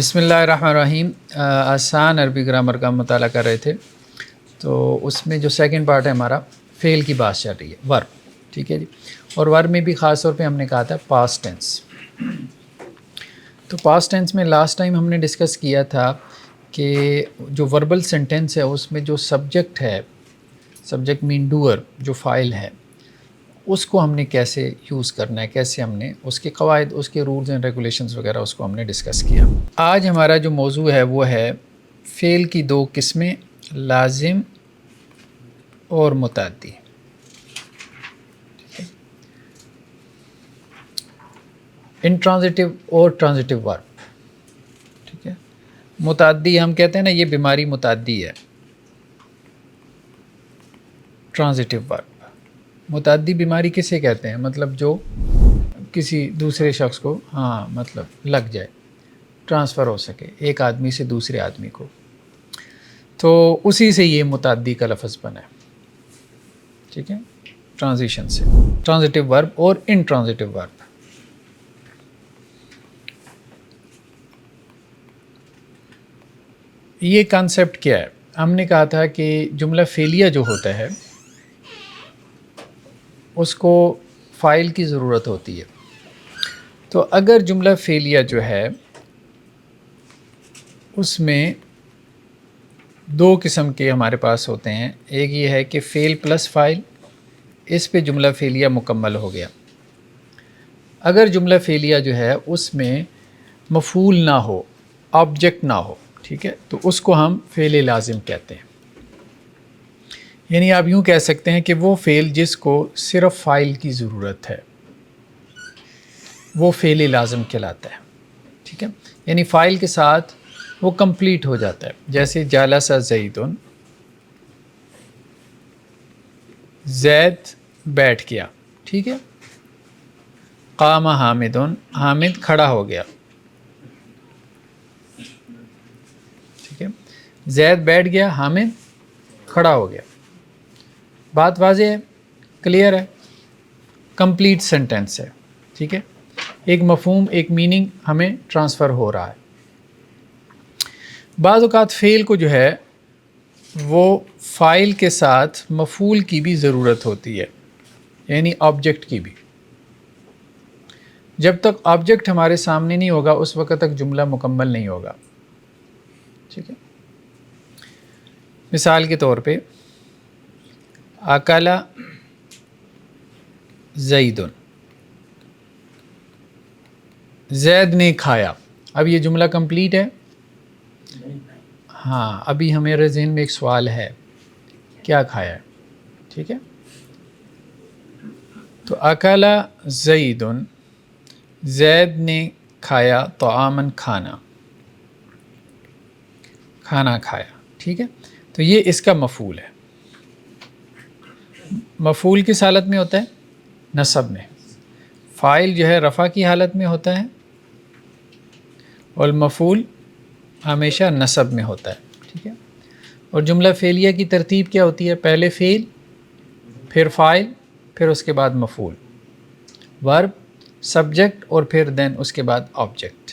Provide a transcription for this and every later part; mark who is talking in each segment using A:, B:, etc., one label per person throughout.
A: بسم اللہ الرحمن الرحیم. آسان عربی گرامر کا مطالعہ کر رہے تھے تو اس میں جو سیکنڈ پارٹ ہے ہمارا فعل کی بات چل رہی ہے، ورب. ٹھیک ہے جی. اور ورب میں بھی خاص طور پہ ہم نے کہا تھا پاسٹ ٹینس. تو پاسٹ ٹینس میں لاسٹ ٹائم ہم نے ڈسکس کیا تھا کہ جو وربل سینٹینس ہے اس میں جو سبجیکٹ ہے، سبجیکٹ مین ڈوئر، جو فاعل ہے، اس کو ہم نے کیسے یوز کرنا ہے، کیسے ہم نے اس کے قواعد، اس کے رولز اینڈ ریگولیشنز وغیرہ اس کو ہم نے ڈسکس کیا. آج ہمارا جو موضوع ہے وہ ہے فعل کی دو قسمیں، لازم اور متعدی. انٹرانزٹیو اور ٹرانزٹیو ورب. ٹھیک ہے. متعدی ہم کہتے ہیں نا، یہ بیماری متعدی ہے. ٹرانزٹیو ورب، متعدی بیماری کسے کہتے ہیں؟ مطلب جو کسی دوسرے شخص کو مطلب لگ جائے، ٹرانسفر ہو سکے ایک آدمی سے دوسرے آدمی کو. تو اسی سے یہ متعدی کا لفظ بنا ہے. ٹھیک ہے. ٹرانزیشن سے ٹرانزٹیو ورب اور انٹرانزٹیو ورب. یہ کانسیپٹ کیا ہے؟ ہم نے کہا تھا کہ جملہ فعلیہ جو ہوتا ہے اس کو فاعل کی ضرورت ہوتی ہے. تو اگر جملہ فعلیہ جو ہے اس میں دو قسم کے ہمارے پاس ہوتے ہیں. ایک یہ ہے کہ فعل پلس فاعل، اس پہ جملہ فعلیہ مکمل ہو گیا. اگر جملہ فعلیہ جو ہے اس میں مفعول نہ ہو، آبجیکٹ نہ ہو، ٹھیک ہے، تو اس کو ہم فعل لازم کہتے ہیں. یعنی آپ یوں کہہ سکتے ہیں کہ وہ فعل جس کو صرف فاعل کی ضرورت ہے وہ فعل لازم کہلاتا ہے. ٹھیک ہے. یعنی فاعل کے ساتھ وہ کمپلیٹ ہو جاتا ہے. جیسے جالس زیدن، زید بیٹھ گیا. ٹھیک ہے. قام حامدن، حامد کھڑا ہو گیا. ٹھیک ہے. زید بیٹھ گیا، حامد کھڑا ہو گیا. بات واضح ہے، کلیئر ہے، کمپلیٹ سینٹینس ہے. ٹھیک ہے. ایک مفہوم، ایک میننگ ہمیں ٹرانسفر ہو رہا ہے. بعض اوقات فعل کو جو ہے وہ فاعل کے ساتھ مفعول کی بھی ضرورت ہوتی ہے، یعنی آبجیکٹ کی بھی. جب تک آبجیکٹ ہمارے سامنے نہیں ہوگا اس وقت تک جملہ مکمل نہیں ہوگا. ٹھیک ہے. مثال کے طور پہ اکل زیدن، زید نے کھایا. اب یہ جملہ کمپلیٹ ہے؟ ہاں، ابھی ہمارے ذہن میں ایک سوال ہے، کیا کھایا ہے؟ ٹھیک ہے. تو اکل زیدن، زید نے کھایا، طعامن کھانا، کھانا کھایا. ٹھیک ہے. تو یہ اس کا مفعول ہے. مفعول کس حالت میں ہوتا ہے؟ نصب میں. فاعل جو ہے رفع کی حالت میں ہوتا ہے اور مفعول ہمیشہ نصب میں ہوتا ہے. ٹھیک ہے. اور جملہ فعلیہ کی ترتیب کیا ہوتی ہے؟ پہلے فعل، پھر فاعل، پھر اس کے بعد مفعول، ورب، سبجیکٹ، اور پھر دین اس کے بعد آبجیکٹ.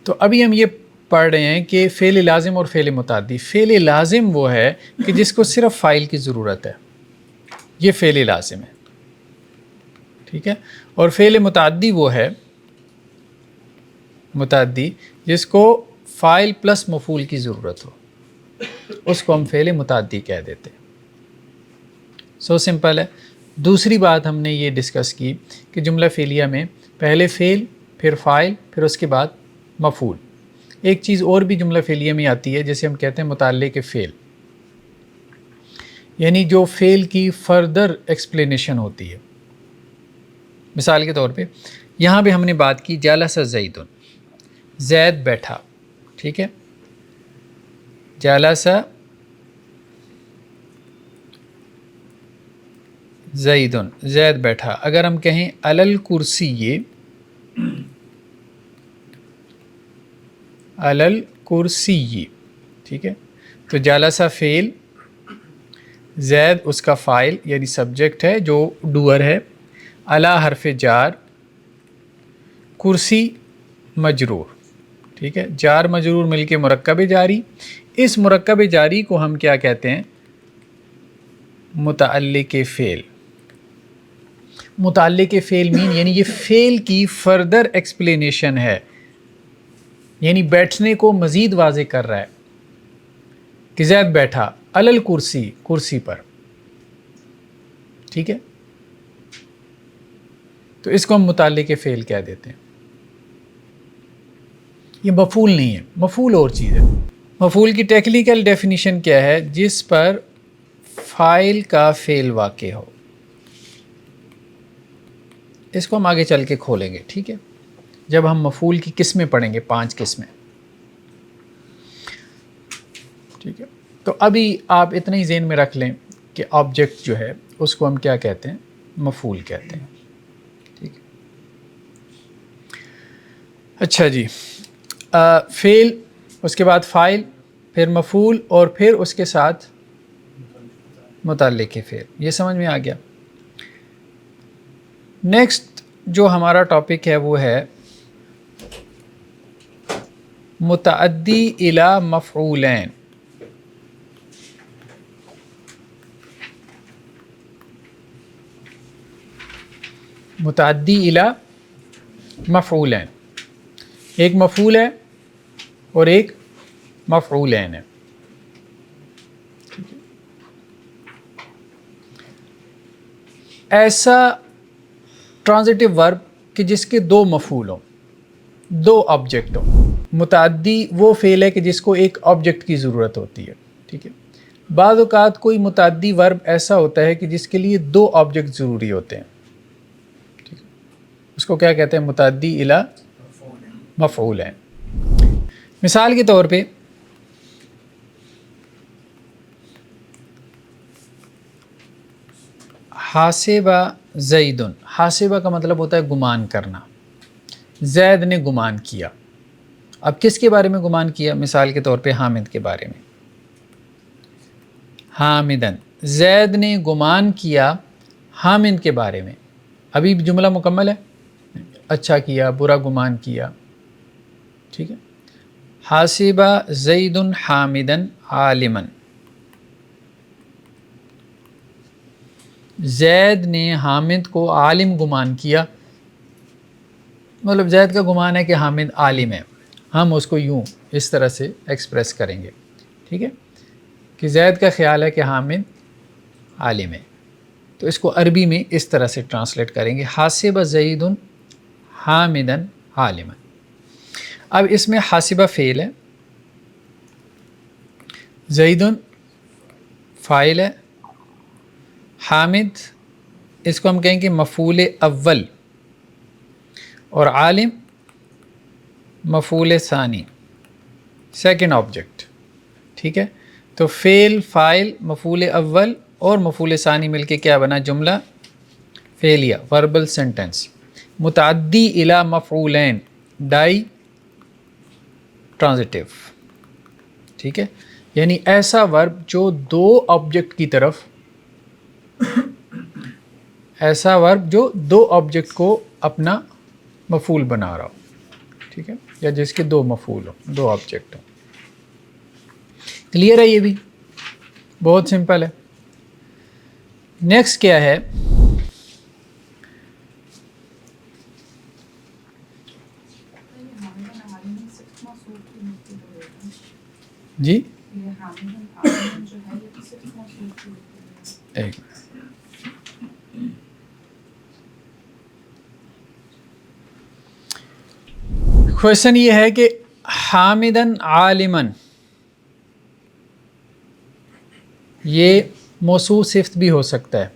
A: تو ابھی ہم یہ پڑھ رہے ہیں کہ فعل لازم اور فعل متعدی. فعل لازم وہ ہے کہ جس کو صرف فاعل کی ضرورت ہے، یہ فعل لازم ہے. ٹھیک ہے. اور فعل متعدی وہ ہے، متعدی، جس کو فاعل پلس مفعول کی ضرورت ہو، اس کو ہم فعل متعدی کہہ دیتے. سو سمپل ہے. دوسری بات ہم نے یہ ڈسکس کی کہ جملہ فعلیہ میں پہلے فعل، پھر فاعل، پھر اس کے بعد مفعول. ایک چیز اور بھی جملہ فعلیہ میں آتی ہے جسے ہم کہتے ہیں متعلق کے فعل، یعنی جو فعل کی فردر ایکسپلینیشن ہوتی ہے. مثال کے طور پہ یہاں پہ ہم نے بات کی جالس زیدن، زید بیٹھا. ٹھیک ہے. جالس زیدن، زید بیٹھا. اگر ہم کہیں علی الکرسی، علی الکرسی، ٹھیک ہے، تو جالسہ فعل، زید اس کا فاعل یعنی سبجیکٹ ہے جو ڈوئر ہے، علی حرف جار، کرسی مجرور. ٹھیک ہے، جار مجرور مل کے مرکب جاری، اس مرکب جاری کو ہم کیا کہتے ہیں؟ متعلق فعل۔ متعلق فعل مین یعنی یہ فعل کی فردر ایکسپلینیشن ہے، یعنی بیٹھنے کو مزید واضح کر رہا ہے کہ زید بیٹھا علل کرسی، کرسی پر، ٹھیک ہے، تو اس کو ہم متعلق فعل کہہ دیتے ہیں۔ یہ مفعول نہیں ہے، مفعول اور چیز ہے۔ مفعول کی ٹیکنیکل ڈیفینیشن کیا ہے؟ جس پر فاعل کا فعل واقع ہو۔ اس کو ہم آگے چل کے کھولیں گے، ٹھیک ہے، جب ہم مفعول کی قسمیں پڑھیں گے، 5 قسمیں، ٹھیک ہے۔ تو ابھی آپ اتنا ہی ذہن میں رکھ لیں کہ آبجیکٹ جو ہے اس کو ہم کیا کہتے ہیں؟ مفعول کہتے ہیں، ٹھیک ہے۔ اچھا جی، فعل، اس کے بعد فاعل، پھر مفعول، اور پھر اس کے ساتھ متعلق فعل، یہ سمجھ میں آ گیا۔ نیکسٹ جو ہمارا ٹاپک ہے وہ ہے متعدی الی مفعولین۔ متعدی الی مفعولین، ایک مفعول ہے اور ایک مفعولین ہے۔ ایسا ٹرانزٹیو ورب کہ جس کے 2 مفعول ہوں، 2 آبجیکٹ ہوں۔ متعدی وہ فعل ہے کہ جس کو ایک آبجیکٹ کی ضرورت ہوتی ہے، ٹھیک ہے۔ بعض اوقات کوئی متعدی ورب ایسا ہوتا ہے کہ جس کے لیے 2 آبجیکٹ ضروری ہوتے ہیں، ٹھیک ہے، اس کو کیا کہتے ہیں؟ متعدی الی مفعولین۔ مثال کے طور پہ حاسبہ زیدن، حاسبہ کا مطلب ہوتا ہے گمان کرنا، زید نے گمان کیا۔ اب کس کے بارے میں گمان کیا؟ مثال کے طور پہ حامد کے بارے میں، حامدن، زید نے گمان کیا حامد کے بارے میں۔ ابھی جملہ مکمل ہے، اچھا کیا، برا گمان کیا، ٹھیک ہے۔ حاسبہ زید حامدن عالما، زید نے حامد کو عالم گمان کیا، مطلب زید کا گمان ہے کہ حامد عالم ہے، ہم اس کو یوں اس طرح سے ایکسپریس کریں گے، ٹھیک ہے، کہ زید کا خیال ہے کہ حامد عالم ہے، تو اس کو عربی میں اس طرح سے ٹرانسلیٹ کریں گے، حاسب زید حامدا عالما۔ اب اس میں حاسبہ فعل ہے، زید فاعل ہے، حامد اس کو ہم کہیں گے مفعول اول، اور عالم مفعول ثانی، سیکنڈ آبجیکٹ، ٹھیک ہے۔ تو فعل، فاعل، مفعول اول اور مفعول ثانی مل کے کیا بنا؟ جملہ فعلیہ، وربل سینٹنس۔ متعدی الی مفعولین، ڈائی ٹرانزٹیو، ٹھیک ہے، یعنی ایسا ورب جو 2 آبجیکٹ کی طرف، ایسا ورب جو 2 آبجیکٹ کو اپنا مفعول بنا رہا ہو، ٹھیک ہے، یا جس کے 2 مفعول ہوں، 2 آبجیکٹ ہوں۔ کلیئر ہے؟ یہ بھی بہت سمپل ہے۔ نیکسٹ کیا ہے؟ جی ایک کوشچن یہ ہے کہ حامدن عالمن، یہ موصوف صفت بھی ہو سکتا ہے،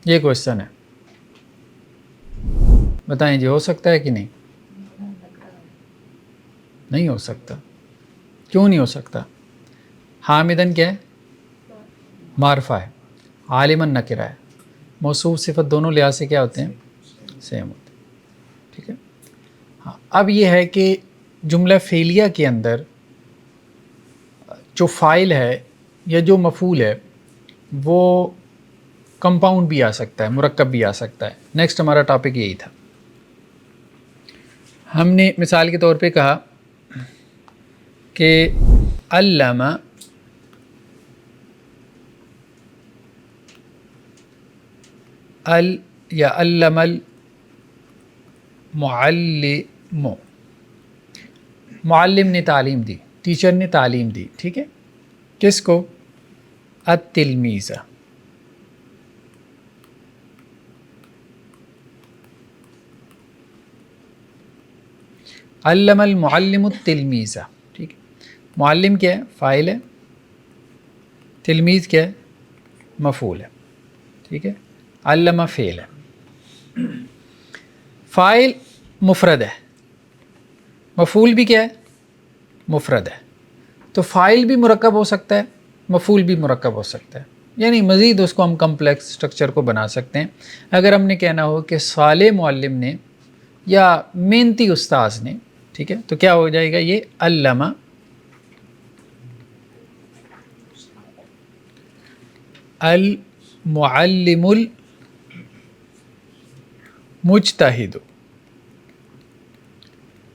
A: یہ کوشچن ہے، بتائیں جی ہو سکتا ہے کہ نہیں؟ نہیں ہو سکتا۔ کیوں نہیں ہو سکتا؟ حامدن کیا ہے؟ معرفہ ہے، عالمن نکرہ ہے، موصوف صفت دونوں لحاظ سے کیا ہوتے ہیں؟ سیم ہوتے ہیں، ٹھیک ہے۔ ہاں، اب یہ ہے کہ جملہ فعلیہ کے اندر جو فاعل ہے یا جو مفعول ہے وہ کمپاؤنڈ بھی آ سکتا ہے، مرکب بھی آ سکتا ہے۔ نیکسٹ ہمارا ٹاپک یہی تھا، ہم نے مثال کے طور پہ کہا کہ علم یا علم المعلم، معلم نے تعلیم دی، ٹیچر نے تعلیم دی، ٹھیک ہے، کس کو؟ التلمیذ، علم المعلم التلمیذ، ٹھیک ہے، معلم کیا ہے؟ فاعل ہے، تلمیذ کیا ہے؟ مفعول ہے، ٹھیک ہے، علم فعل ہے، فاعل مفرد ہے، مفعول بھی کیا ہے؟ مفرد ہے، تو فاعل بھی مرکب ہو سکتا ہے، مفعول بھی مرکب ہو سکتا ہے، یعنی مزید اس کو ہم کمپلیکس اسٹرکچر کو بنا سکتے ہیں۔ اگر ہم نے کہنا ہو کہ صالح معلم نے یا محنتی استاذ نے، ٹھیک ہے، تو کیا ہو جائے گا؟ یہ علم المعلم المجتہد،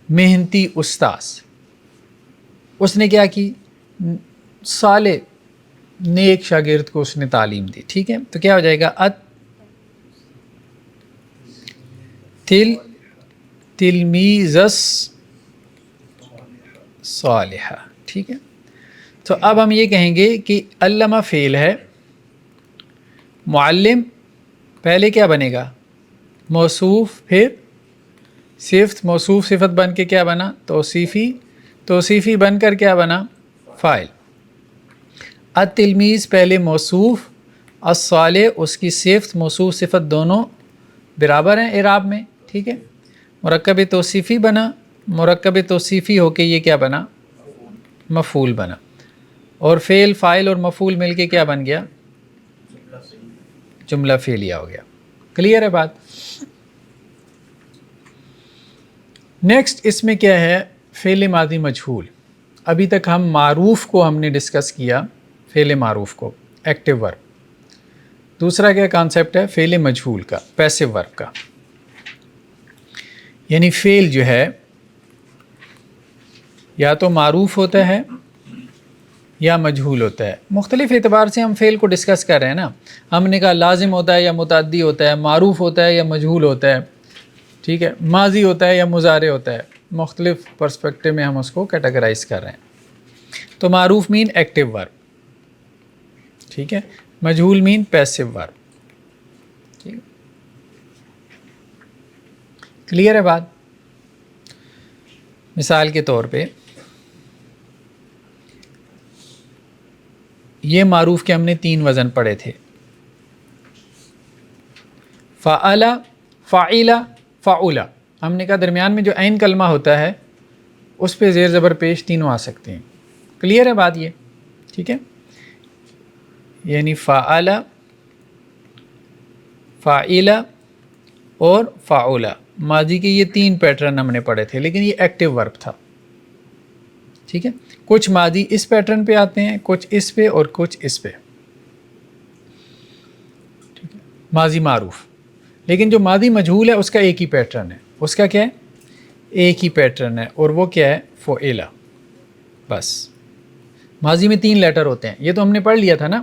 A: محنتی استاذ، اس نے کیا کی؟ صالح نیک شاگرد کو اس نے تعلیم دی، ٹھیک ہے، تو کیا ہو جائے گا؟ تلمیذ صالحہ، ٹھیک ہے، تو اب ہم یہ کہیں گے کہ علمہ فعل ہے، معلم پہلے کیا بنے گا؟ موصوف، پھر صفت، موصوف صفت بن کے کیا بنا؟ توصیفی، توصیفی بن کر کیا بنا؟ فاعل۔ التلمیذ پہلے موصوف، الصالح اس کی صفت، موصوف صفت دونوں برابر ہیں اعراب میں، ٹھیک ہے، مرکب توصیفی بنا، مرکب توصیفی ہو کے یہ کیا بنا؟ مفعول بنا، اور فعل، فاعل اور مفعول مل کے کیا بن گیا؟ جملہ فعلیہ ہو گیا۔ کلیئر ہے بات؟ نیکسٹ اس میں کیا ہے؟ فعل ماضی مجہول۔ ابھی تک ہم معروف کو ہم نے ڈسکس کیا، فعل معروف کو، ایکٹیو ورب۔ دوسرا کیا کانسیپٹ ہے؟ فعل مجہول کا، پیسو ورب کا، یعنی فعل جو ہے یا تو معروف ہوتا ہے یا مجہول ہوتا ہے۔ مختلف اعتبار سے ہم فعل کو ڈسکس کر رہے ہیں نا، ہم نے کہا لازم ہوتا ہے یا متعدی ہوتا ہے، معروف ہوتا ہے یا مجہول ہوتا ہے، ٹھیک ہے، ماضی ہوتا ہے یا مضارع ہوتا ہے، مختلف پرسپیکٹو میں ہم اس کو کیٹیگرائز کر رہے ہیں۔ تو معروف مین ایکٹیو ورب، ٹھیک ہے، مجہول مین پیسو ورب، ٹھیک ہے، کلیئر ہے بات؟ مثال کے طور پہ یہ معروف کے ہم نے 3 وزن پڑھے تھے، فعل، فاعل، فعول۔ ہم نے کہا درمیان میں جو عین کلمہ ہوتا ہے اس پہ زیر زبر پیش تینوں آ سکتے ہیں۔ کلیئر ہے بات یہ؟ ٹھیک ہے، یعنی فعل، فاعل اور فعول، ماضی کے یہ 3 پیٹرن ہم نے پڑھے تھے، لیکن یہ ایکٹیو ورب تھا، ٹھیک ہے، کچھ ماضی اس پیٹرن پہ آتے ہیں، کچھ اس پہ اور کچھ اس پہ، ٹھیک ہے، ماضی معروف۔ لیکن جو ماضی مجہول ہے اس کا ایک ہی پیٹرن ہے، اس کا کیا ہے؟ ایک ہی پیٹرن ہے، اور وہ کیا ہے؟ فعل۔ بس ماضی میں 3 لیٹر ہوتے ہیں، یہ تو ہم نے پڑھ لیا تھا نا،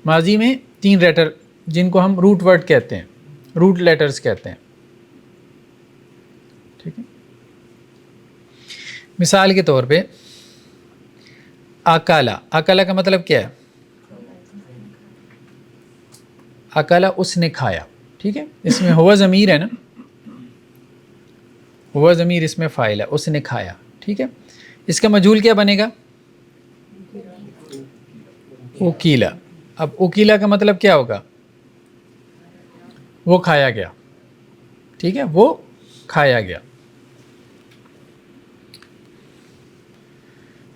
A: ماضی میں 3 لیٹر جن کو ہم روٹ ورڈ کہتے ہیں، روٹ لیٹرز کہتے ہیں، ٹھیک ہے۔ مثال کے طور پہ اکلا، اکلا کا مطلب کیا ہے؟ اکلا اس نے کھایا، ٹھیک ہے، اس میں ہوا ضمیر ہے نا، ہوا ضمیر اس میں فاعل ہے، اس نے کھایا، ٹھیک ہے، اس کا مجہول کیا بنے گا؟ اوکیلا۔ اب اوکیلا کا مطلب کیا ہوگا؟ وہ کھایا گیا، ٹھیک ہے، وہ کھایا گیا۔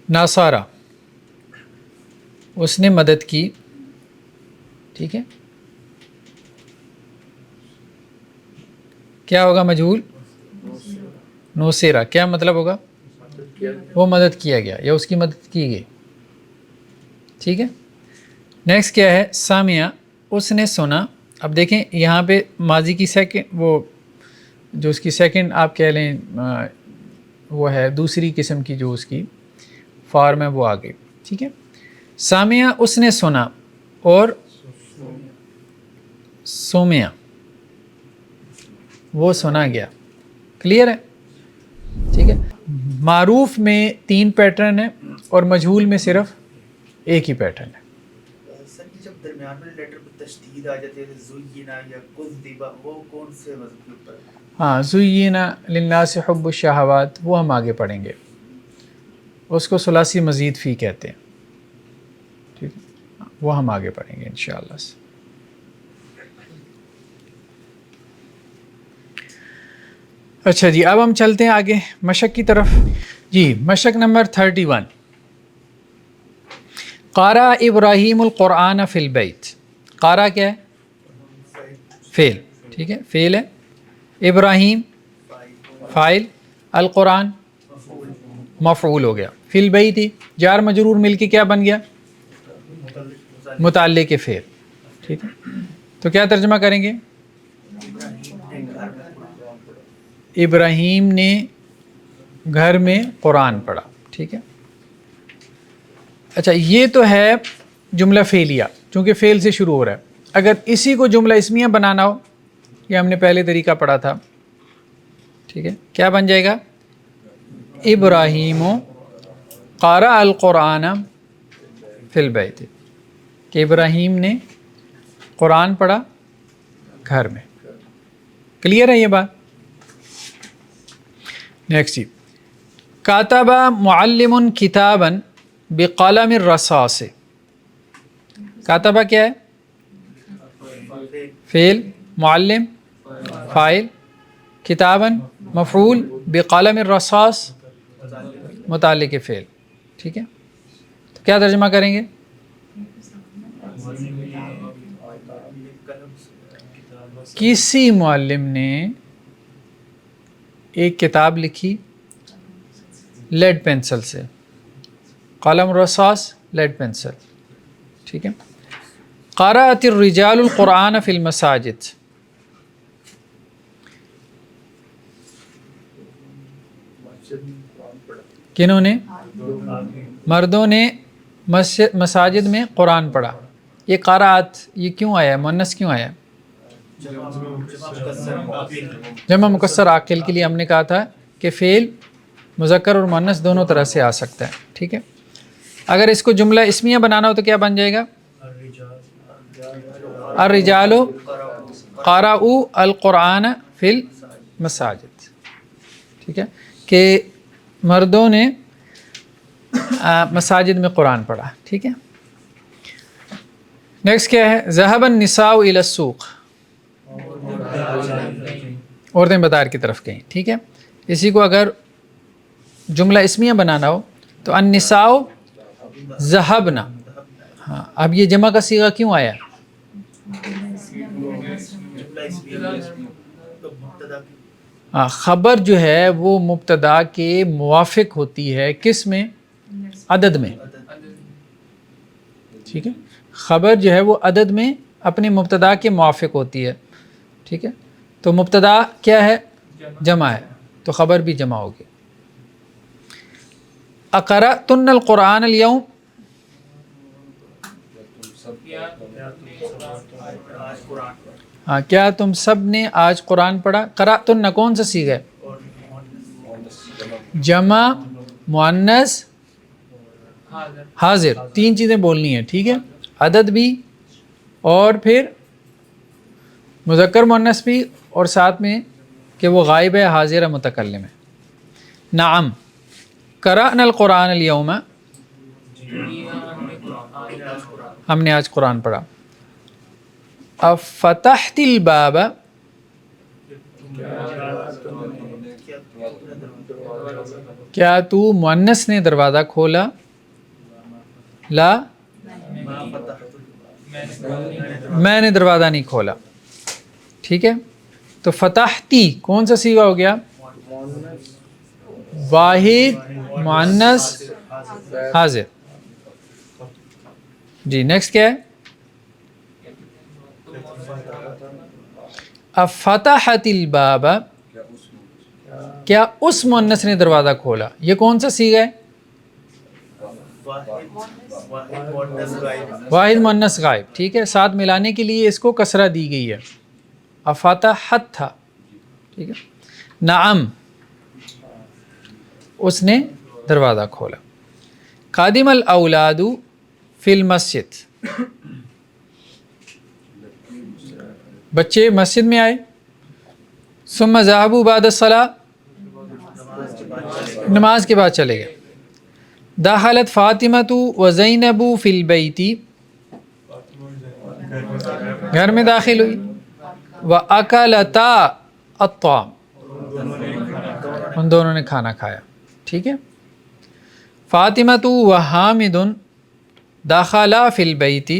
A: ناصارہ، اس نے مدد کی، ٹھیک ہے، کیا ہوگا مجہول؟ نوسیرہ، کیا مطلب ہوگا؟ وہ مدد کیا گیا یا اس کی مدد کی گئی، ٹھیک ہے۔ نیکسٹ کیا ہے؟ سامعہ، اس نے سنا۔ اب دیکھیں یہاں پہ ماضی کی سیکنڈ، وہ جو اس کی سیکنڈ آپ کہہ لیں وہ ہے دوسری قسم کی جو اس کی فار میں وہ آ گئی. ٹھیک ہے. سامعہ اس نے سنا, اور سومیا وہ سنا گیا. کلیئر ہے؟ ٹھیک ہے. معروف میں 3 پیٹرن ہے اور مجہول میں صرف ایک ہی پیٹرن ہے.
B: سر جب درمیان میں لیٹر پہ تشدید آ جاتی ہے زینا یا کذبا, وہ کون سے مذہب کے اوپر؟
A: ہاں, زینا للناس حب الشہوات, وہ ہم آگے پڑھیں گے, اس کو ثلاثی مزید فی کہتے ہیں. ٹھیک ہے, وہ ہم آگے پڑھیں گے انشاءاللہ سے. اچھا جی, اب ہم چلتے ہیں آگے مشق کی طرف. جی, مشق نمبر 31. قارا ابراہیم القرآن فی البیت. قارا کیا ہے؟ فعل. ٹھیک ہے, فعل ہے. ابراہیم فاعل, القرآن مفعول ہو گیا. فی البیت جار مجرور مل کے کیا بن گیا؟ متعلق فعل. ٹھیک ہے, تو کیا ترجمہ کریں گے؟ ابراہیم نے گھر میں قرآن پڑھا. ٹھیک ہے. اچھا, یہ تو ہے جملہ فعلیہ, چونکہ فعل سے شروع ہو رہا ہے. اگر اسی کو جملہ اسمیہ بنانا ہو, یہ ہم نے پہلے طریقہ پڑھا تھا. ٹھیک ہے, کیا بن جائے گا؟ ابراہیم قارأ القرآن فی البیت, کہ ابراہیم نے قرآن پڑھا گھر میں. کلیئر ہے یہ بات؟ نیکسٹ جی, کاتب معلم کتابا بقلم الرصاص. کاتبہ کیا ہے؟ فعل, معلم فاعل, کتابا مفعول, بقلم الرصاص متعلق فعل. ٹھیک ہے, تو کیا ترجمہ کریں گے؟ کسی معلم نے ایک کتاب لکھی لیڈ پینسل سے. قلم رصاص, لیڈ پینسل. ٹھیک ہے. قرأت الرجال القرآن فی المساجد. کنہوں نے؟ مردوں نے مساجد میں قرآن پڑھا. یہ قرأت, یہ کیوں آیا ہے؟ مؤنث کیوں آیا ہے؟ جمع مکسر عاقل کے لیے ہم نے کہا تھا کہ فعل مذکر اور مؤنث دونوں طرح سے آ سکتا ہے. ٹھیک ہے. اگر اس کو جملہ اسمیہ بنانا ہو تو کیا بن جائے گا؟ الرجال قرأوا القرآن فی المساجد. ٹھیک ہے, کہ مردوں نے مساجد میں قرآن پڑھا. ٹھیک ہے. نیکسٹ کیا ہے؟ ذهب النساء الی السوق. عورتیں بازار کی طرف گئیں. ٹھیک ہے. اسی کو اگر جملہ اسمیہ بنانا ہو تو النساء ذهبنا. ہاں, اب یہ جمع کا صیغہ کیوں آیا؟ ہاں, خبر جو ہے وہ مبتدا کے موافق ہوتی ہے کس میں؟ عدد میں. ٹھیک ہے, خبر جو ہے وہ عدد میں اپنے مبتدا کے موافق ہوتی ہے. ٹھیک ہے, تو مبتدا کیا ہے؟ جمع ہے, تو خبر بھی جمع ہوگی. اقرأتن القرآن اليوم. ہاں, کیا تم سب نے آج قرآن پڑھا؟ قرأتن کون سا صیغہ ہے؟ جمع مؤنث حاضر. 3 چیزیں بولنی ہیں. ٹھیک ہے, عدد بھی اور پھر مذکر مؤنث بھی, اور ساتھ میں کہ وہ غائب ہے, حاضر ہے, متکلم ہے. نعم قرأنا القرآن اليوم. ہم نے آج قرآن پڑھا. فتحت الباب. کیا تو مؤنث نے دروازہ کھولا؟ لا, میں نے دروازہ نہیں کھولا. ٹھیک ہے, تو فتحتی کون سا صیغہ ہو گیا؟ واحد مؤنث حاضر. جی, نیکسٹ کیا ہے؟ فتحت الباب. کیا اس مؤنث نے دروازہ کھولا؟ یہ کون سا صیغہ ہے؟
B: واحد مؤنث غائب.
A: واحد مؤنث غائب. ٹھیک ہے, ساتھ ملانے کے لیے اس کو کسرہ دی گئی ہے. افتحت تھا. ٹھیک ہے. نعم, اس نے دروازہ کھولا. قادم الاولاد فی المسجد, بچے مسجد میں آئے. ثم ذهبوا بعد الصلاة, نماز کے بعد چلے گئے. دخلت فاطمۃ و زینب فی البیت, گھر میں داخل ہوئی. واکلتا الطعام, ان دونوں نے کھانا کھایا. ٹھیک ہے. فاطمۃ و حامد دخلا فی البیت,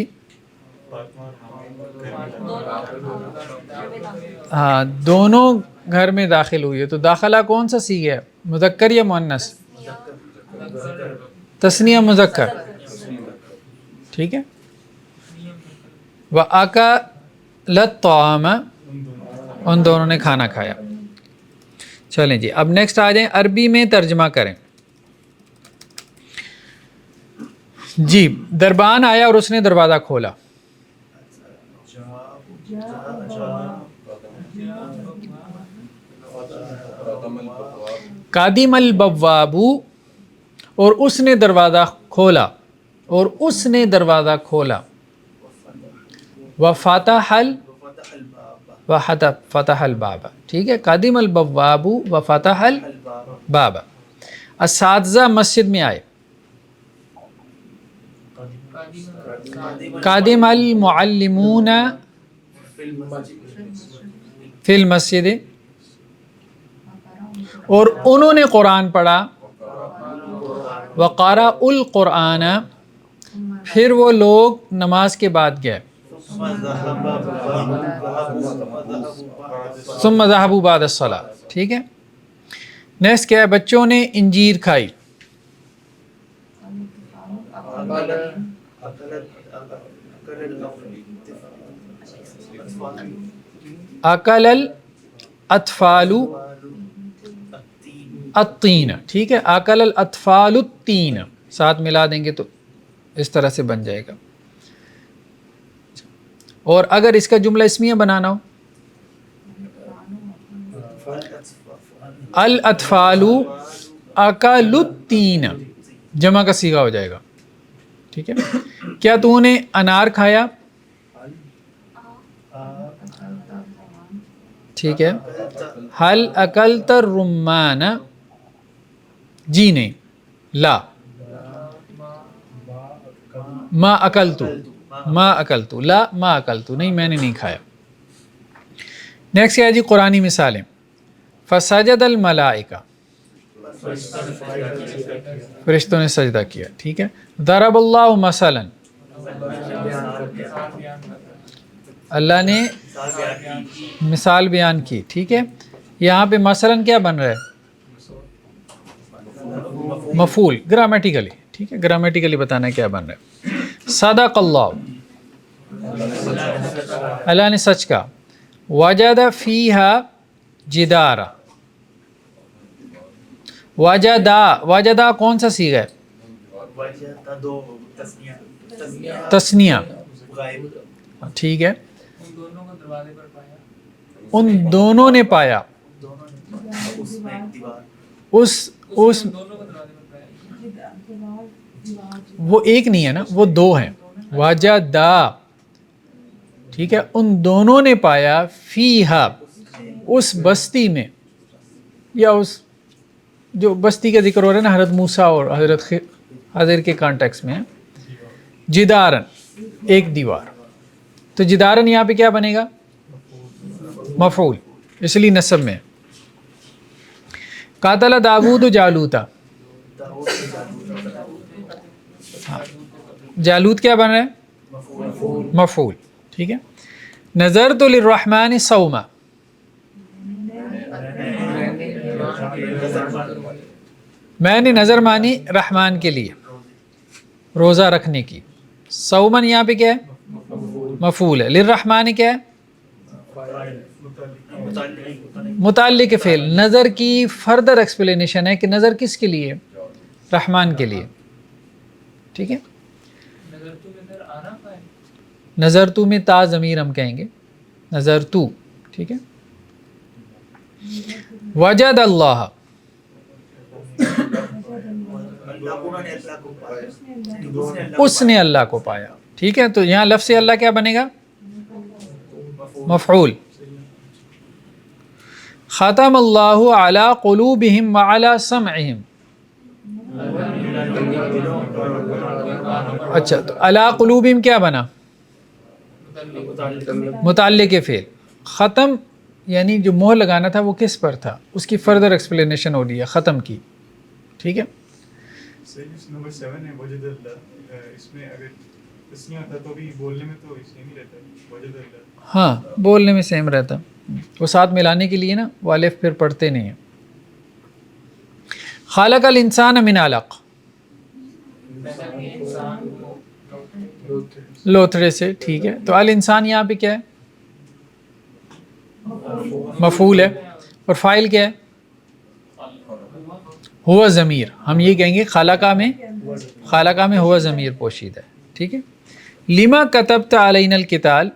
A: ہاں دونوں گھر میں داخل ہوئی ہے. تو داخلہ کون سا صیغہ ہے, مذکر یا مؤنث؟ تثنیہ مذکر. ٹھیک ہے. وَأَكَلَ الطَّعَامَ, ان دونوں نے کھانا کھایا. چلیں جی, اب نیکسٹ آ جائیں, عربی میں ترجمہ کریں. جی, دربان آیا اور اس نے دروازہ کھولا. قادم البواب, اور اس نے دروازہ کھولا, اور اس نے دروازہ کھولا. وفتح الباب. ٹھیک ہے. قادم البواب وفتح الباب. اساتذہ مسجد میں آئے. قادم المعلمون فی المسجد, اور انہوں نے قرآن پڑھا. وقرأ القرآن, پھر وہ لوگ نماز کے بعد گئے. ثم ذهبوا بعد الصلاة. ٹھیک ہے. نیکسٹ کیا ہے, بچوں نے انجیر کھائی. اکل الاطفال الطین. ٹھیک ہے. اکل الاطفال الطین, ساتھ ملا دیں گے تو اس طرح سے بن جائے گا. اور اگر اس کا جملہ اسمیہ بنانا ہو, الاطفال اکلوا التین, جمع کا صیغہ ہو جائے گا. ٹھیک ہے. کیا تو نے انار کھایا؟ ٹھیک ہے. حل اکلت الرمان, جی نہیں, لا. ما اکلتو, ما اکلتو, لا ما اکلتو, نہیں میں نے نہیں کھایا. نیکسٹ کیا ہے جی, قرآنی مثالیں. فسجد الملائکہ, فرشتوں نے سجدہ کیا. ٹھیک ہے. ضرب اللہ مثلا, اللہ نے مثال بیان کی. ٹھیک ہے. یہاں پہ مثلا کیا بن رہا ہے, مفعول, گرامیٹیکلی. ٹھیک ہے. گرامیٹیکلی بتانا ہے کیا بن رہا ہے. صدق اللہ, اللہ نے سچ کہا. وجد فیہا جدارا, وجدہ کون سا صیغہ ہے؟ تثنیہ. ٹھیک ہے. ان دونوں نے پایا. اس وہ ایک نہیں ہے نا, وہ دو ہیں. وجدا, ٹھیک ہے. ان دونوں نے پایا فیہا, اس بستی میں, یا اس جو بستی کا ذکر ہو رہا ہے نا حضرت موسیٰ اور حضرت خضر کے کانٹیکس میں, جدارن, ایک دیوار. تو جدارن یہاں پہ کیا بنے گا, مفعول, اس لیے نصب میں. قاتل داود جالوتا, جالوت کیا بن رہا ہے, مفعول. ٹھیک ہے. نظرت للرحمن صوما, میں نے نظر مانی رحمان کے لیے, روزہ رکھنے کی. صومن یہاں پہ کیا ہے, مفعول ہے. للرحمن کیا ہے, متعلق فعل. نظر کی فردر ایکسپلینیشن ہے کہ نظر کس کے لیے, رحمان کے لیے. ٹھیک ہے. نظر تو میں تا ضمیر ہم کہیں گے نظر تو. ٹھیک ہے. وجد اللہ اس نے اللہ کو پایا. ٹھیک ہے. تو یہاں لفظ اللہ کیا بنے گا؟ مفعول. ختم اللہ علی قلوبہم وعلی سمعہم. اچھا تو علی قلوبہم کیا بنا؟ متعلق فعل. ختم یعنی جو مہر لگانا تھا وہ کس پر تھا؟ اس کی فردر ایکسپلینیشن ہو رہی ہے ختم کی. ٹھیک ہے.
C: نمبر 7 ہے وجد اللہ. اس میں اگر تسنیہ تھا تو بھی بولنے میں تو سیم ہی رہتا ہے وجد اللہ.
A: ہاں بولنے میں سیم رہتا. وہ ساتھ ملانے کے لیے نا وہ الف پھر پڑھتے نہیں ہیں. خالق الانسان من علق لوتھڑے سے. ٹھیک ہے. تو الانسان یہاں پہ کیا ہے؟ مفعول ہے. اور فاعل کیا ہے؟ ہوا ضمیر. ہم یہ کہیں گے خالقہ میں ہوا ضمیر پوشیدہ ہے. ٹھیک ہے. لما کتبت علینا القتال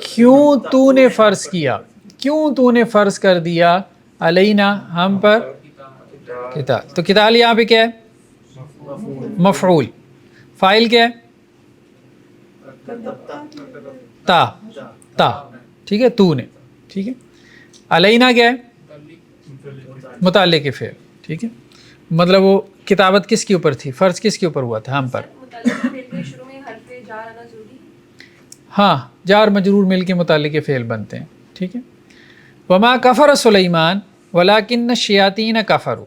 A: کیوں تو نے فرض کیا، کیوں تو نے فرض کر دیا علینا ہم پر قتال. تو قتال یہاں پہ کیا ہے؟ مفعول. فاعل کیا ہے؟ تا. ٹھیک ہے. تو نے. ٹھیک ہے. علینا کیا ہے؟ متعلق فعل. ٹھیک ہے. مطلب وہ کتابت کس کے اوپر تھی؟ فرض کس کے اوپر ہوا تھا؟ ہم پر. ہاں جار مجرور مل کے متعلق فعل بنتے ہیں. ٹھیک ہے. وما کفر سلیمان ولکن الشیاطین کفروا.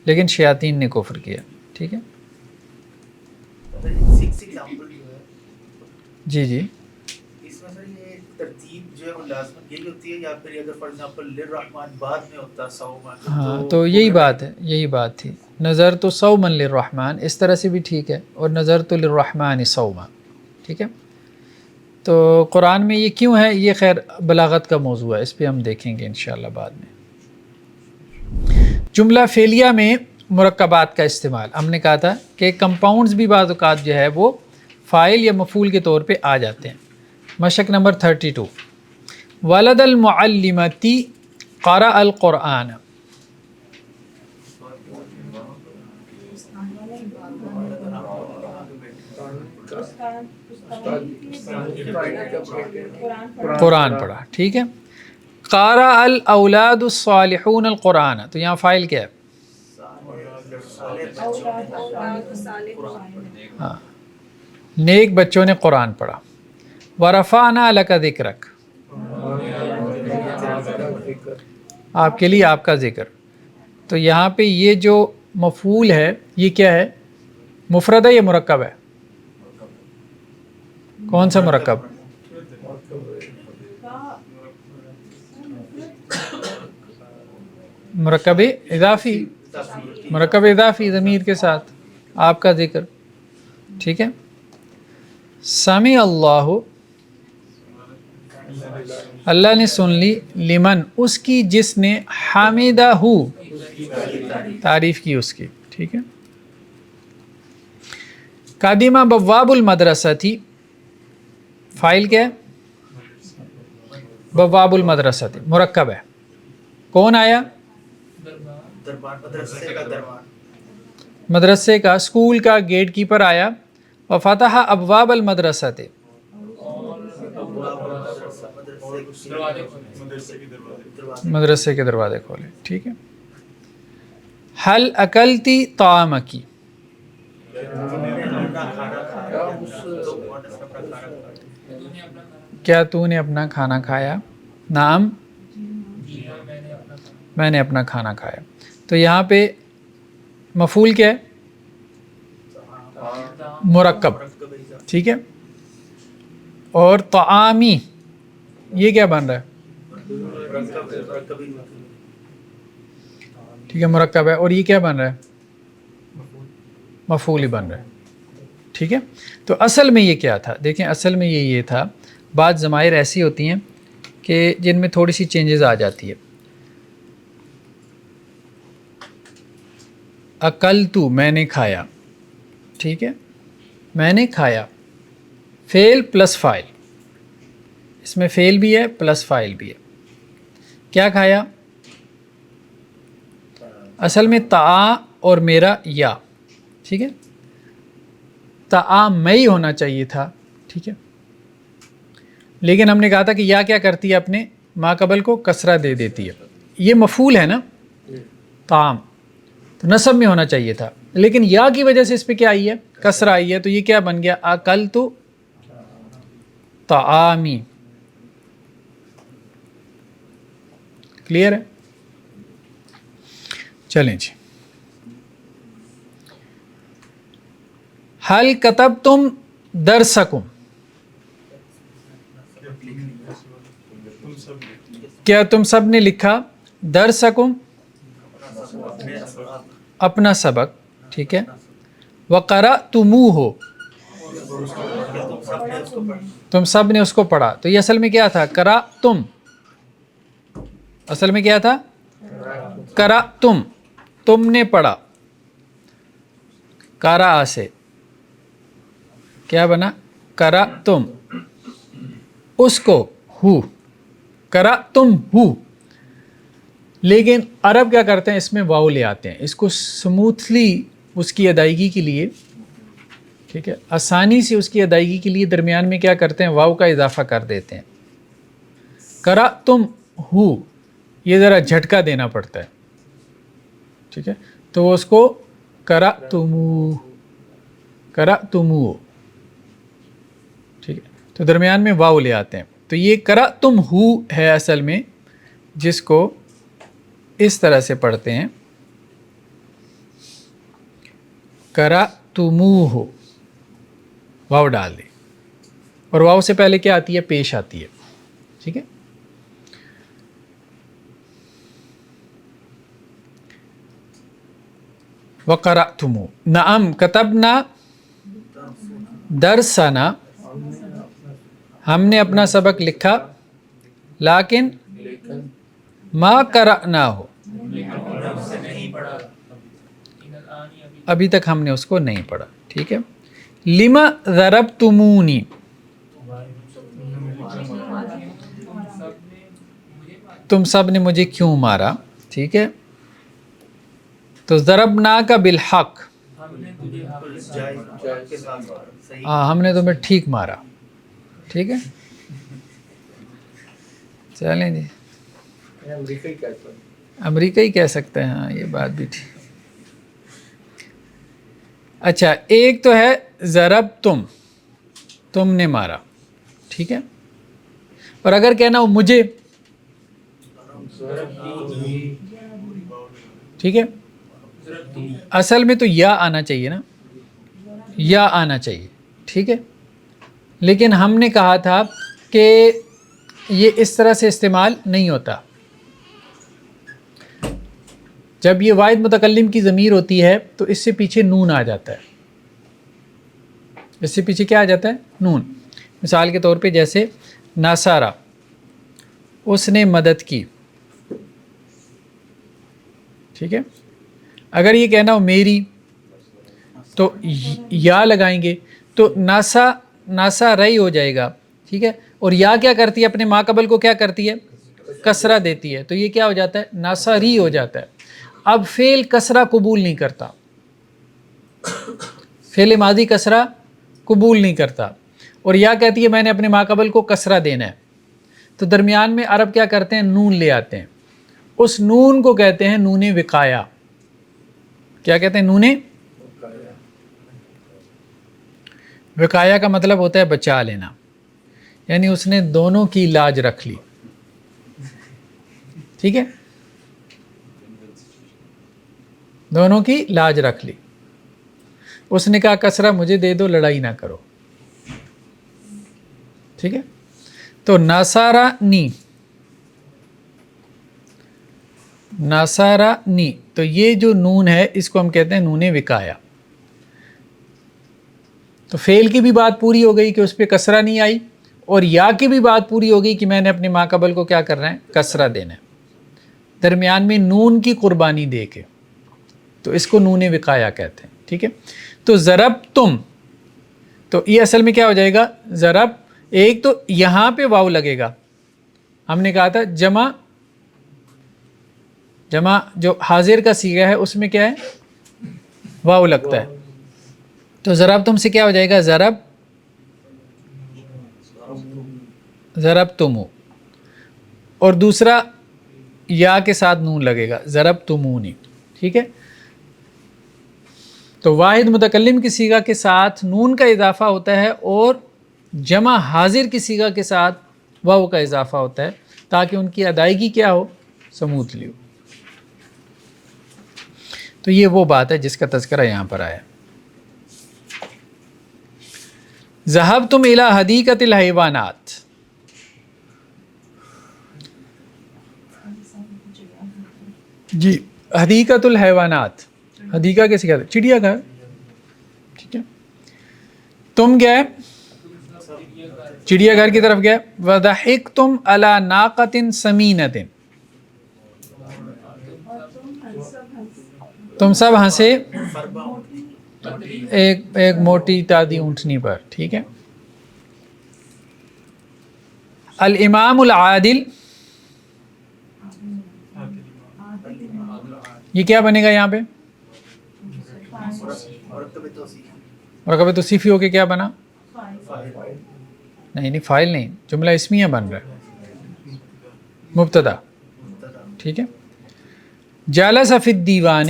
A: لیکن شیاطین نے کفر کیا. ٹھیک ہے. جی جی.
B: اس میں سر یہ ترتیب جو ہے وہ لازمت یہی ہوتی ہے یا پھر اگر فار ایگزامپل للرحمن بعد میں ہوتا صوما؟
A: ہاں تو یہی بات ہے، یہی بات تھی. نظر تو صوما للرحمن اس طرح سے بھی ٹھیک ہے، اور نظر تو للرحمن صوما. ٹھیک ہے. تو قرآن میں یہ کیوں ہے، یہ خیر بلاغت کا موضوع ہے، اس پہ ہم دیکھیں گے انشاءاللہ بعد میں. جملہ فعلیہ میں مرکبات کا استعمال ہم نے کہا تھا کہ کمپاؤنڈز بھی بعض اوقات جو ہے وہ فاعل یا مفعول کے طور پہ آ جاتے ہیں. مشق نمبر 32. ولد المعلمتی قرأ القرآن. قرآن پڑھا. ٹھیک ہے. قرأ الاولاد الصالحون القرآن. تو یہاں فاعل کیا ہے؟ ہاں نیک بچوں نے قرآن پڑھا. ورفعنا لک ذکرک. آپ کے لیے آپ کا ذکر. تو یہاں پہ یہ جو مفعول ہے یہ کیا ہے؟ مفرد ہے یا مرکب ہے؟ کون سا مرکب؟ مرکب اضافی. مرکب اضافی ضمیر کے ساتھ آپ کا ذکر. ٹھیک ہے. سمع اللہ اللہ نے سن لی لمن اس کی جس نے حامدہ ہو تعریف کی اس کی. ٹھیک ہے. قادمہ بواب المدرسہ تھی. فاعل کیا ہے؟ بواب المدرسہ تھی. مرکب ہے. کون آیا؟ مدرسے کا اسکول کا گیٹ کیپر آیا. وفتح ابواب المدرسہ تھے. مدرسے کے دروازے کھولے. ٹھیک ہے. حل اکلتی طعامکی. کیا تو نے اپنا کھانا کھایا؟ نعم میں نے اپنا کھانا کھایا. تو یہاں پہ مفعول کیا ہے؟ مرکب. ٹھیک ہے. اور طعامی یہ کیا بن رہا ہے؟ ٹھیک ہے مرکب ہے. اور یہ کیا بن رہا ہے؟ مفعول ہی بن رہا ہے. ٹھیک ہے. تو اصل میں یہ کیا تھا؟ دیکھیں اصل میں یہ تھا بعض ضمائر ایسی ہوتی ہیں کہ جن میں تھوڑی سی چینجز آ جاتی ہے. اکلتو میں نے کھایا, ٹھیک ہے, میں نے کھایا, فعل پلس فاعل, اس میں فعل بھی ہے پلس فاعل بھی ہے. کیا کھایا؟ اصل میں تا اور میرا یا, ٹھیک ہے, تا میں ہونا چاہیے تھا, ٹھیک ہے, لیکن ہم نے کہا تھا کہ یا کیا کرتی ہے اپنے ما قبل کو کسرہ دے دیتی ہے. یہ مفعول ہے نا طعام, تو نصب میں ہونا چاہیے تھا, لیکن یا کی وجہ سے اس پہ کیا آئی ہے؟ کسرہ آئی ہے. تو یہ کیا بن گیا؟ اکلت طعامی. کلیئر ہے؟ چلیں جی. حل کتبتم درسکم, کیا تم سب نے لکھا درسکم اپنا سبق, ٹھیک ہے. وقرأتموہ, تم سب نے اس کو پڑھا. تو یہ اصل میں کیا تھا؟ قرأتم, اصل میں کیا تھا؟ قرأتم, تم نے پڑھا. قرأ سے کیا بنا؟ قرأتم, اس کو ہو, قرأتم ہو. لیکن عرب کیا کرتے ہیں؟ اس میں واو لے آتے ہیں, اس کو سموتھلی اس کی ادائیگی کے لیے, ٹھیک ہے, آسانی سے اس کی ادائیگی کے لیے درمیان میں کیا کرتے ہیں؟ واو کا اضافہ کر دیتے ہیں. قرأتم ہو, یہ ذرا جھٹکا دینا پڑتا ہے, ٹھیک ہے, تو وہ اس کو قرأتمو, قرأتمو, ٹھیک ہے, تو درمیان میں واو لے آتے ہیں. تو یہ قرأتم ہو ہے اصل میں, جس کو اس طرح سے پڑھتے ہیں قرأتموہ, واو ڈال دیں, اور واو سے پہلے کیا آتی ہے؟ پیش آتی ہے, ٹھیک ہے. وقرأتموہ. نعم کتبنا درسنا, ہم نے اپنا سبق لکھا, لیکن ما قرأناہ, ابھی تک ہم نے اس کو نہیں پڑھا, ٹھیک ہے. لما ضربتمونی, تم سب نے مجھے کیوں مارا, ٹھیک ہے. تو ضربناک بالحق, ہاں ہم نے تمہیں ٹھیک مارا, ٹھیک ہے. چلیں جی, امریکہ ہی کہہ سکتے ہیں, ہاں یہ بات بھی ٹھیک. اچھا, ایک تو ہے ضربتم, تم نے مارا, ٹھیک ہے, اور اگر کہنا ہو مجھے, ٹھیک ہے, اصل میں تو یا آنا چاہیے نا, یا آنا چاہیے, ٹھیک ہے. لیکن ہم نے کہا تھا کہ یہ اس طرح سے استعمال نہیں ہوتا. جب یہ واحد متکلم کی ضمیر ہوتی ہے تو اس سے پیچھے نون آ جاتا ہے, اس سے پیچھے کیا آ جاتا ہے؟ نون. مثال کے طور پہ جیسے ناصارہ, اس نے مدد کی, ٹھیک ہے. اگر یہ کہنا ہو میری تو یا لگائیں گے تو ناسا رئی ہو جائے گا, ٹھیک ہے. اور یا کیا کرتی ہے؟ اپنے ما قبل کو کیا کرتی ہے؟ کسرہ دیتی ہے, تو یہ کیا ہو جاتا ہے؟ ناصری ہو جاتا ہے. اب فعل کسرہ قبول نہیں کرتا, فعل ماضی کسرہ قبول نہیں کرتا, اور یا کہتی ہے میں نے اپنے ما قبل کو کسرہ دینا ہے, تو درمیان میں عرب کیا کرتے ہیں؟ نون لے آتے ہیں. اس نون کو کہتے ہیں نون وقایا. کیا کہتے ہیں؟ نون وقایا کا مطلب ہوتا ہے بچا لینا, یعنی اس نے دونوں کی لاج رکھ لی, ٹھیک ہے, دونوں کی لاج رکھ لی. اس نے کہا کسرہ مجھے دے دو, لڑائی نہ کرو, ٹھیک ہے. تو ناصارانی, ناصارانی, تو یہ جو نون ہے اس کو ہم کہتے ہیں نون وقایا. تو فعل کی بھی بات پوری ہو گئی کہ اس پہ کسرہ نہیں آئی, اور یا کی بھی بات پوری ہوگی کہ میں نے اپنے ما قبل کو کیا کرنا ہے؟ کسرہ دینا ہے، درمیان میں نون کی قربانی دے کے، تو اس کو نون وقایا کہتے ہیں، ٹھیک ہے؟ تو ضرب تم، تو یہ اصل میں کیا ہو جائے گا؟ ضرب، ایک تو یہاں پہ واو لگے گا، ہم نے کہا تھا جمع جو حاضر کا صیغہ ہے اس میں کیا ہے؟ واو لگتا ہے، تو ضرب تم سے کیا ہو جائے گا؟ ضرب تمو، اور دوسرا یا کے ساتھ نون لگے گا، ضرب تمونی، ٹھیک ہے؟ تو واحد متکلم کی صیغہ کے ساتھ نون کا اضافہ ہوتا ہے اور جمع حاضر کی صیغہ کے ساتھ واو کا اضافہ ہوتا ہے تاکہ ان کی ادائیگی کیا ہو؟ سموتھلی ہو۔ تو یہ وہ بات ہے جس کا تذکرہ یہاں پر آیا۔ ذہبتم الی حدیقۃ الحیوانات، جی حدیقۃ الحیوانات، حدیقہ کیسے کہتے ہیں؟ چڑیا گھر، ٹھیک ہے؟ تم گئے چڑیا گھر کی طرف گئے، وضحکتم علی ناقۃ سمینۃ، تم سب ہنسے ایک موٹی تازی اونٹنی پر، ٹھیک ہے؟ الامام العادل، یہ کیا بنے گا یہاں پہ؟ مرکب توصیفی ہو کے کیا بنا؟ نہیں فاعل نہیں، جملہ اسمیہ بن رہا ہے، مبتدا، ٹھیک ہے؟ جالس فی الدیوان،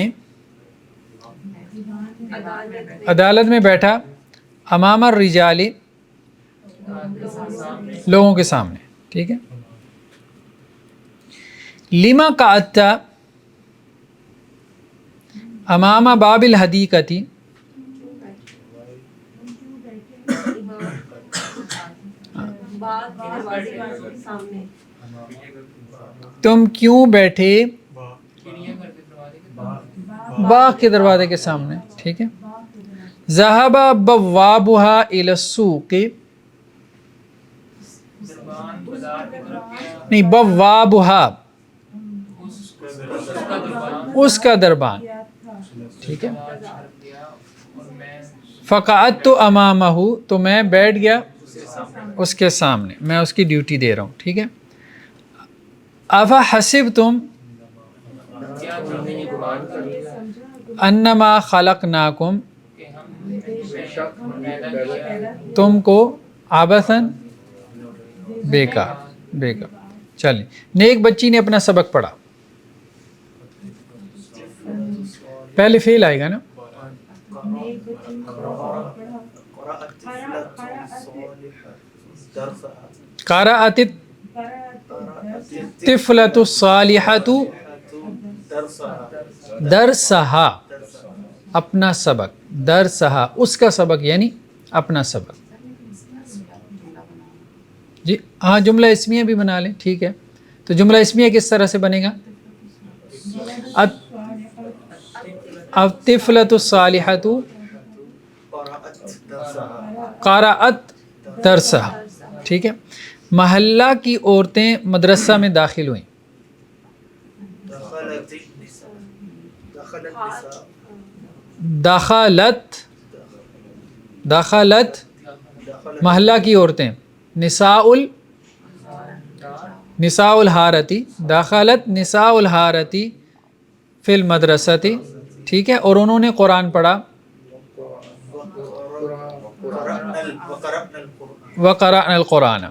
A: عدالت میں بیٹھا، امام الرجال، لوگوں کے سامنے، ٹھیک ہے؟ لما قعدت امام باب الحدیقۃ، تم کیوں بیٹھے باغ کے دروازے کے سامنے، ٹھیک ہے؟ ذهب بوابها الى السوق، نہیں بوابها، اس کا دربان، ٹھیک ہے؟ فقعدت امامه، تو میں بیٹھ گیا اس کے سامنے، میں اس کی ڈیوٹی دے رہا ہوں، ٹھیک ہے؟ افحسبتم انما خلقناکم، تم کو عبثاً، بیکار۔ چلیں، نیک بچی نے اپنا سبق پڑھا، پہلے فعل آئے گا نا، قرأت الطفلۃ الصالحۃ درسہا، اپنا سبق، درسہا اس کا سبق یعنی اپنا سبق، جی ہاں جملہ اسمیہ بھی بنا لیں، ٹھیک ہے؟ تو جملہ اسمیہ کس طرح سے بنے گا؟ الطفلۃ الصالحۃ قرأت درسہا، ٹھیک ہے؟ محلہ کی عورتیں مدرسہ میں داخل ہوئیں، دخلت محلہ کی عورتیں، نساء الحارتی، دخلت نساء الحارتی فی المدرستی، ٹھیک ہے؟ اور انہوں نے قرآن پڑھا، وقرأنا القرآن،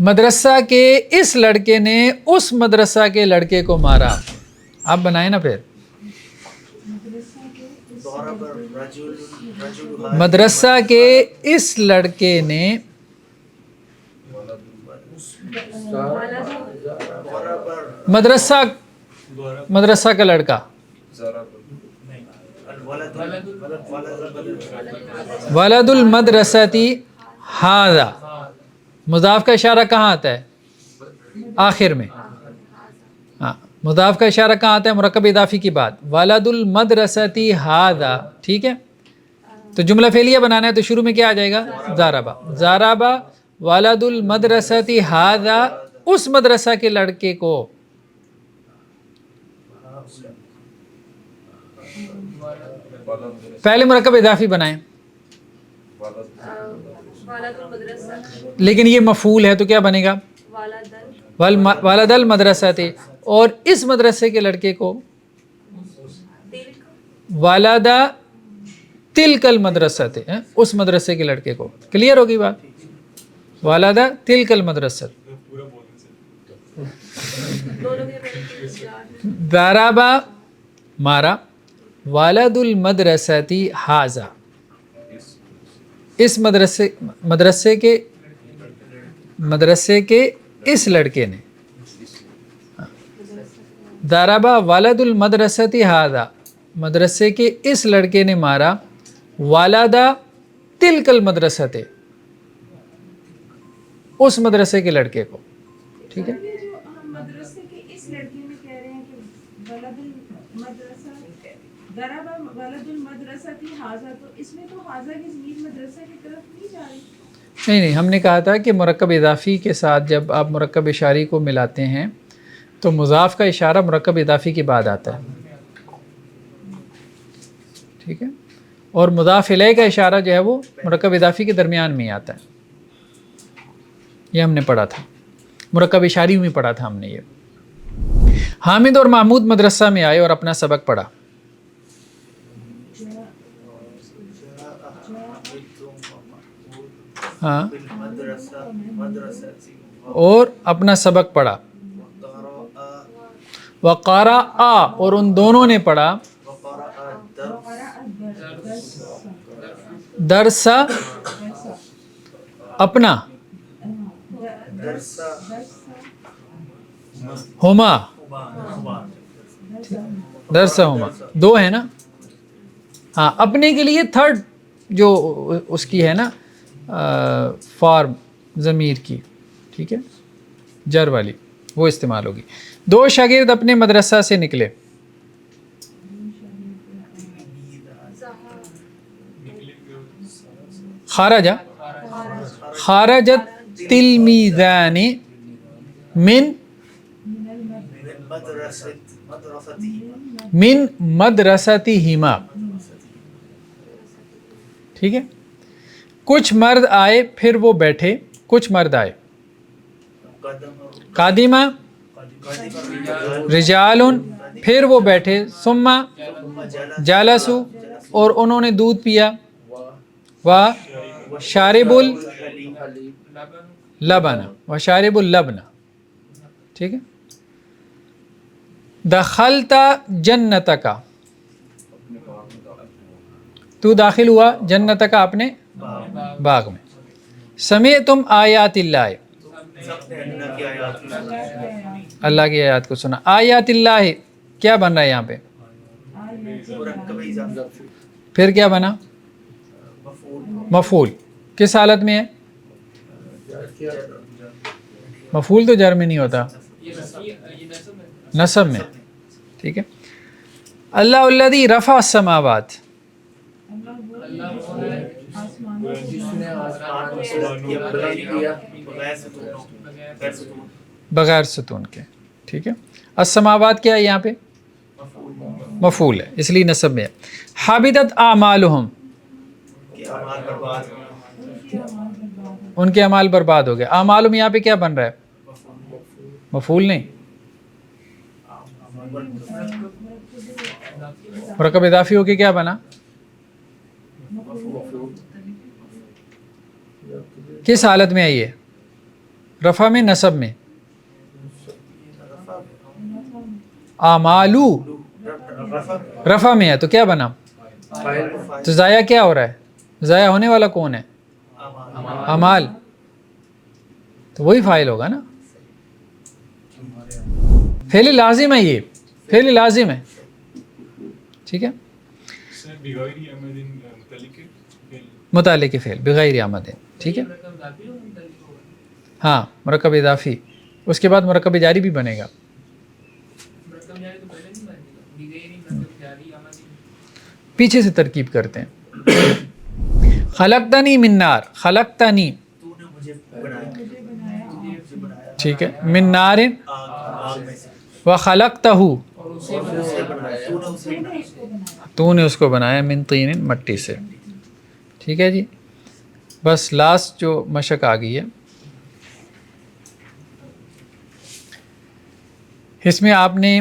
A: مدرسہ کے اس لڑکے نے اس مدرسہ کے لڑکے کو مارا، آپ بنائیں نا پھر، مدرسہ کے اس لڑکے نے، مدرسہ کا لڑکا، ولد المدرستی ھذا، مضاف کا اشارہ کہاں آتا ہے؟ آخر میں، ہاں مضاف کا اشارہ کہاں آتا ہے؟ مرکب اضافی کی بات، ولد المدرستی ھذا، ٹھیک ہے؟ تو جملہ فعلیہ بنانا ہے تو شروع میں کیا آ جائے گا؟ ضربا. ضربا ولد المدرستی ھذا، اس مدرسہ کے لڑکے کو. پہلے مرکب اضافی بنائیں، لیکن یہ مفعول ہے تو کیا بنے گا؟ ولد المدرستی. اور اس مدرسے کے لڑکے کو ولد تلک المدرسۃ، اس مدرسے کے لڑکے کو. کلیئر ہوگی بات؟ ولد تلک المدرسۃ. ضربا مارا، ولد المدرستی ھذا، اس مدرسے کے اس لڑکے نے. ضربا ولد المدرستی ھذا، مدرسے کے اس لڑکے نے مارا ولد تلک المدرسۃ، اس مدرسے کے لڑکے کو. ٹھیک ہے،
D: جو ہم مدرسے کے اس لڑکے میں کہہ رہے ہیں کہ ولد المدرسہ ضرب ولد المدرستی ھذا، تو اس میں تو ھذا کی ضمیر مدرسہ کی طرف نہیں جا رہی.
A: نہیں، ہم نے کہا تھا کہ مرکب اضافی کے ساتھ جب آپ مرکب اشاری کو ملاتے ہیں تو مضاف کا اشارہ مرکب اضافی کے بعد آتا ہے. ٹھیک ہے، اور مضاف الیہ کا اشارہ جو ہے وہ مرکب اضافی کے درمیان میں آتا ہے. یہ ہم نے پڑھا تھا، مرکب اشاری میں پڑھا تھا ہم نے. یہ حامد اور محمود مدرسہ میں آئے اور اپنا سبق پڑھا. ہاں، اور اپنا سبق پڑھا. وقارا اور ان دونوں نے پڑھا درس اپنا، ہما درس ہما، دو ہے نا. ہاں، اپنے کے لیے تھرڈ جو اس کی ہے نا فارم ضمیر کی، ٹھیک ہے، جر والی، وہ استعمال ہوگی. دو شاگرد اپنے مدرسہ سے نکلے. خارجت تلمیذان من مدرستہما. ٹھیک ہے، کچھ مرد آئے پھر وہ بیٹھے. کچھ مرد آئے. قادمہ رجال پھر وہ بیٹھے. ثم جالسوا اور انہوں نے دودھ پیا. شارب اللبن. ٹھیک ہے. دخلت جنتک، تو داخل ہوا جنتک اپنے باغ میں. سمعتم آیات اللہ، اللہ کی آیات کو سنا. آیات اللہ کیا بن رہا ہے یہاں پہ؟ پھر کیا بنا؟ مفعول. کس حالت میں ہے؟ مفعول تو جر میں نہیں ہوتا، نصب میں. ٹھیک ہے. اللہ الذی رفع السماوات، بغیر ستون کے. ٹھیک ہے. السماوات کیا ہے یہاں پہ؟ مفعول ہے، اس لیے نصب میں ہے. حبطت اعمالہم، ان کے اعمال برباد ہو گئے. اعمالہم یہاں پہ کیا بن رہا ہے؟ مفعول نہیں، مرکب اضافی ہو کے کیا بنا؟ کس حالت میں آئی ہے؟ رفع میں، نصب میں. اعمالو رفع میں ہے تو کیا بنا؟ تو ضائع کیا ہو رہا ہے؟ ضائع ہونے والا کون ہے؟ اعمال، تو وہی فاعل ہوگا نا. فعل لازم ہے، یہ فعل لازم ہے. ٹھیک ہے. متعلق فعل بغیر عمد. ٹھیک ہے. ہاں، مرکب اضافی، اس کے بعد مرکب جاری بھی بنے گا. پیچھے سے ترکیب کرتے ہیں. خلقتنی من نار، خلقتنی
B: تو نے مجھے بنایا، مجھے بنایا
A: ٹھیک ہے، من نار
B: آگ میں سے،
A: وخلقتہ
B: اسے بنایا، تو نے اسے بنایا،
A: تو نے اس کو بنایا من طین مٹی سے. ٹھیک ہے جی. بس لاسٹ جو مشق آ گئی ہے اس میں آپ نے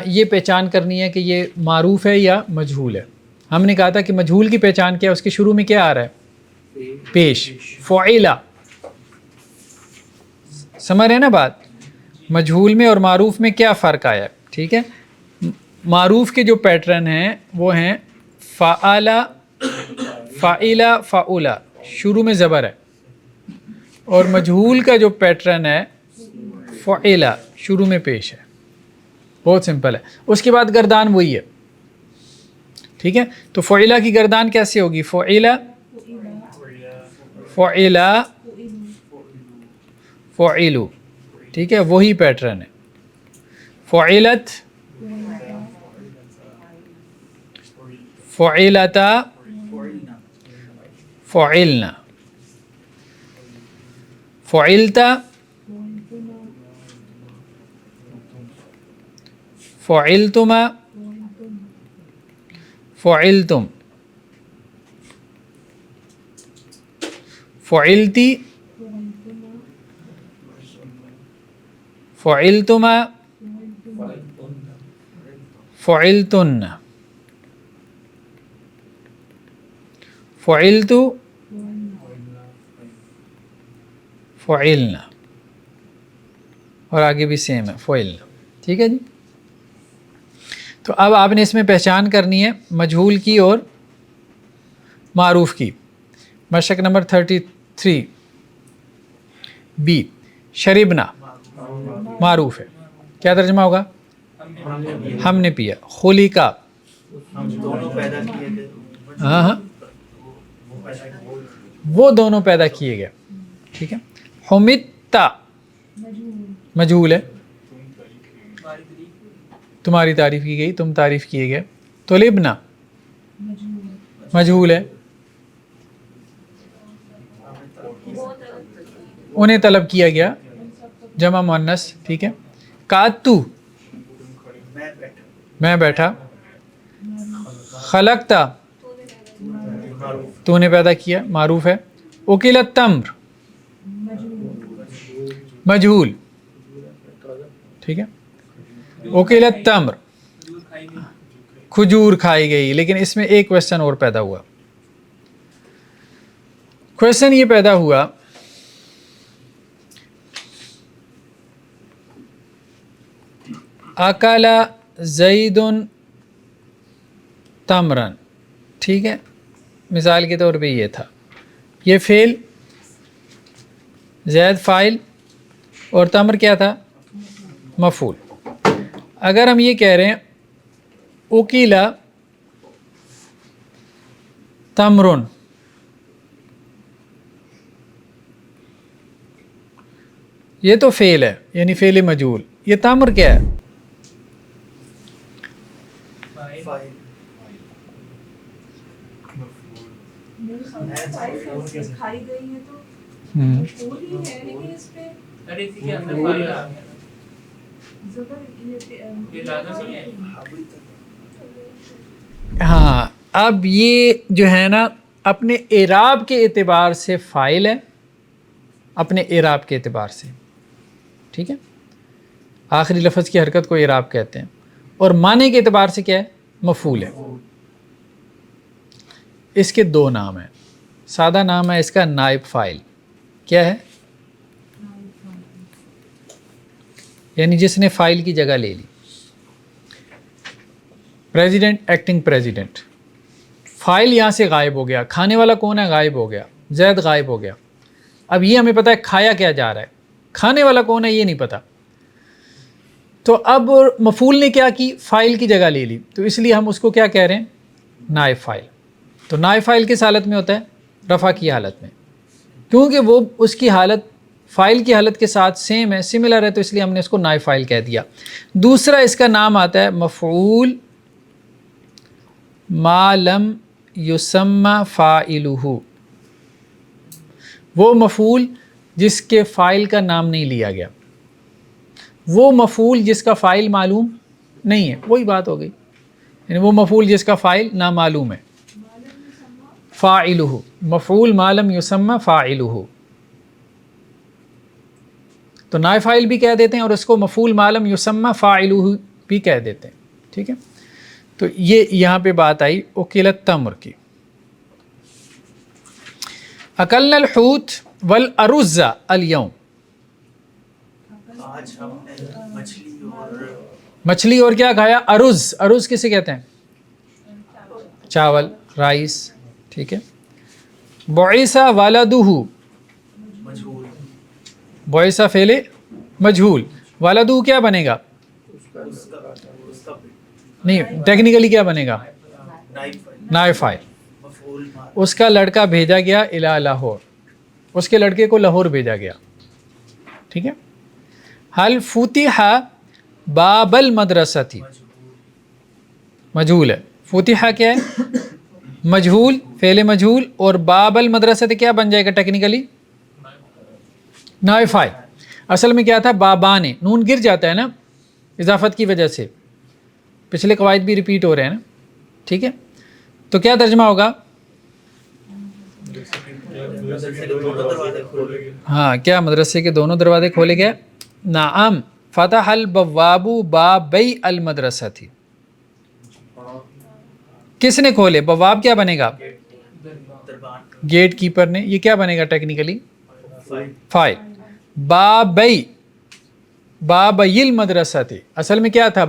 A: یہ پہچان کرنی ہے کہ یہ معروف ہے یا مجہول ہے. ہم نے کہا تھا کہ مجہول کی پہچان کیا، اس کے شروع میں کیا آ رہا ہے؟ پیش. فعلا، سمجھ رہے ہیں نا بات؟ مجہول میں اور معروف میں کیا فرق آیا؟ ٹھیک ہے. معروف کے جو پیٹرن ہیں وہ ہیں فعلا، فعلا، فعلا، شروع میں زبر ہے. اور مجہول کا جو پیٹرن ہے فعلا، شروع میں پیش ہے. بہت سمپل ہے. اس کے بعد گردان وہی ہے. ٹھیک ہے. تو فعلا کی گردان کیسے ہوگی؟ فعلا، فعلا، فعلو. ٹھیک ہے، وہی پیٹرن ہے. فعلت، فعلتا، فعلنا، فعلتا، فعلتما، فعلتم، فعلتی، فعلتما، فعلتن، فعلت، فعلنا، اور آگے بھی سیم ہے فعلنا. ٹھیک ہے جی. تو اب آپ نے اس میں پہچان کرنی ہے مجہول کی اور معروف کی. مشق نمبر 33 بی. شربنا معروف ہے، کیا ترجمہ ہوگا؟ ہم نے پیا. خلقا،
B: ہم دونوں پیدا کیے گئے،
A: ہاں ہاں، وہ دونوں پیدا کیے گئے. ٹھیک ہے. حمدتا مجہول ہے، تمہاری تعریف کی گئی، تم تعریف کیے گئے. طلبنا مجہول ہے، انہیں طلب کیا گیا، جمع مؤنث. ٹھیک ہے. قعدتو میں بیٹھا. خلقتا تو نے پیدا کیا، معروف ہے. اکل التمر مجہول. ٹھیک ہے. اکل التمر کھجور کھائی گئی. لیکن اس میں ایک کوشچن اور پیدا ہوا. کوشچن یہ پیدا ہوا اکل زید تمرن. ٹھیک ہے. مثال کے طور پہ یہ تھا، یہ فعل، زید فاعل اور تمر کیا تھا؟ مفعول. اگر ہم یہ کہہ رہے ہیں اکیلا تمرن، یہ تو فعل ہے یعنی فعل مجہول. یہ تمر کیا ہے؟
D: کھائی گئی ہے تو مفعول ہی ہے، لیکن اس پہ
A: ہاں. اب یہ جو ہے نا اپنے اعراب کے اعتبار سے فاعل ہے، اپنے اعراب کے اعتبار سے. ٹھیک ہے. آخری لفظ کی حرکت کو اعراب کہتے ہیں. اور معنی کے اعتبار سے کیا ہے؟ مفعول ہے. اس کے دو نام ہیں. سادہ نام ہے اس کا نائب فاعل. کیا ہے؟ یعنی جس نے فاعل کی جگہ لے لی. پریزیڈنٹ ایکٹنگ پریزیڈنٹ، فاعل یہاں سے غائب ہو گیا. کھانے والا کون ہے؟ غائب ہو گیا. زید غائب ہو گیا. اب یہ ہمیں پتہ ہے کھایا کیا جا رہا ہے، کھانے والا کون ہے یہ نہیں پتہ. تو اب مفعول نے کیا کی؟ فاعل کی جگہ لے لی. تو اس لیے ہم اس کو کیا کہہ رہے ہیں؟ نائب فاعل. تو نائب فاعل کس حالت میں ہوتا ہے؟ رفع کی حالت میں. کیونکہ وہ اس کی حالت فاعل کی حالت کے ساتھ سیم ہے، سملر ہے، تو اس لیے ہم نے اس کو نائب فاعل کہہ دیا. دوسرا اس کا نام آتا ہے مفعول ما لم یسمى فاعلہ. وہ مفعول جس کے فاعل کا نام نہیں لیا گیا، وہ مفعول جس کا فاعل معلوم نہیں ہے، وہی بات ہو گئی، یعنی وہ مفعول جس کا فاعل نامعلوم ہے، فاعلہ، مفعول ما لم یسمى فاعلہ، تو نائب فاعل بھی کہہ دیتے ہیں اور اس کو مفعول ما لم یسمى فاعلہ بھی کہہ دیتے ہیں، ٹھیک ہے. تو یہ یہاں پہ بات آئی اکل التمر کی. اکلنا الحوت والارز اليوم،
B: آج ہم نے
A: مچھلی اور کیا کھایا؟ ارز. ارز کسے کہتے ہیں؟ چاول، رائس، ٹھیک ہے. بعث ولدہ،
B: مجہول،
A: بعث فعل مجہول، ولدہ کیا بنے گا؟
B: اس کا
A: نہیں، ٹیکنیکلی کیا بنے گا؟ نائب فاعل.
B: مفعول ما
A: اس کا لڑکا بھیجا گیا الی لاہور، اس کے لڑکے کو لاہور بھیجا گیا، ٹھیک ہے. حل فتح باب المدرسۃ، مجہول ہے. فتح کیا ہے؟ مجہول، فعل مجہول، اور باب المدرسۃ کیا بن جائے گا ٹیکنیکلی؟ نائب فاعل. اصل میں کیا تھا؟ بابانے، نون گر جاتا ہے نا اضافت کی وجہ سے، پچھلے قواعد بھی ریپیٹ ہو رہے ہیں نا، ٹھیک ہے. تو کیا ترجمہ ہوگا؟ ہاں، کیا مدرسے کے دونوں دروازے کھولے گئے؟ نعم، فتح البواب بابی المدرسۃ. کس نے کھولے؟ بواب کیا بنے گا؟ گیٹ کیپر نے. یہ کیا بنے گا ٹیکنیکلی؟ فاعل. بابی، بابی المدرسۃ، اصل میں کیا تھا؟